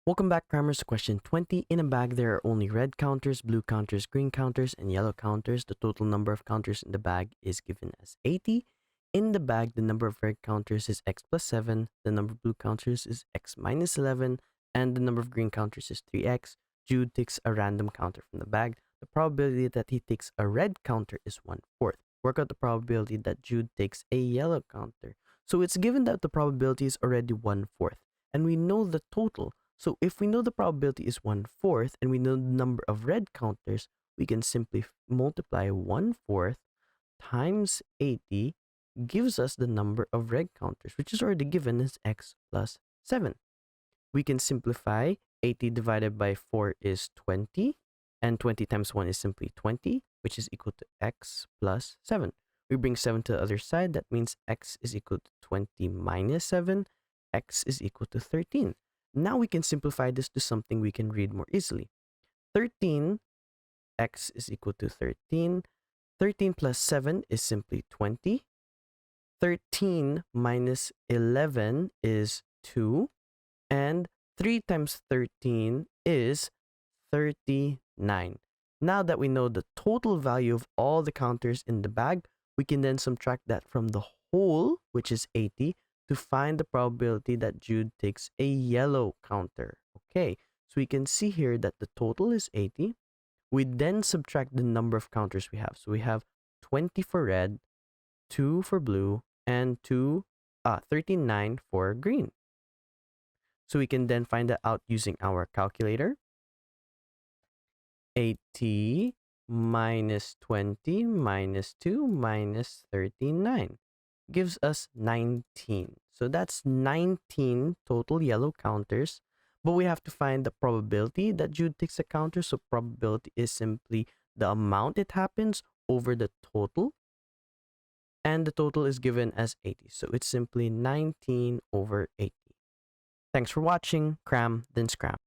Welcome back, Crammers, to question 20. In a bag, there are only red counters, blue counters, green counters, and yellow counters. The total number of counters in the bag is given as 80. In the bag, the number of red counters is x plus 7, the number of blue counters is x minus 11, and the number of green counters is 3x. Jude takes a random counter from the bag. The probability that he takes a red counter is 1/4. Work out the probability that Jude takes a yellow counter. So it's given that the probability is already 1/4, and we know the total. So if we know the probability is 1/4 and we know the number of red counters, we can simply multiply 1/4 times 80 gives us the number of red counters, which is already given as x plus 7. We can simplify 80 divided by 4 is 20, and 20 times 1 is simply 20, which is equal to x plus 7. We bring 7 to the other side. That means x is equal to 20 minus 7. X is equal to 13. Now we can simplify this to something we can read more easily. 13, x is equal to 13. 13 plus 7 is simply 20. 13 minus 11 is 2. And 3 times 13 is 39. Now that we know the total value of all the counters in the bag, we can then subtract that from the whole, which is 80, to find the probability that Jude takes a yellow counter. Okay, so we can see here that the total is 80. We then subtract the number of counters we have. So we have 20 for red, 2 for blue, and 39 for green. So we can then find that out using our calculator. 80 minus 20 minus 2 minus 39 gives us 19. So that's 19 total yellow counters. But we have to find the probability that Jude takes a counter. So probability is simply the amount it happens over the total. And the total is given as 80. So it's simply 19 over 80. Thanks for watching. Cram, then scram.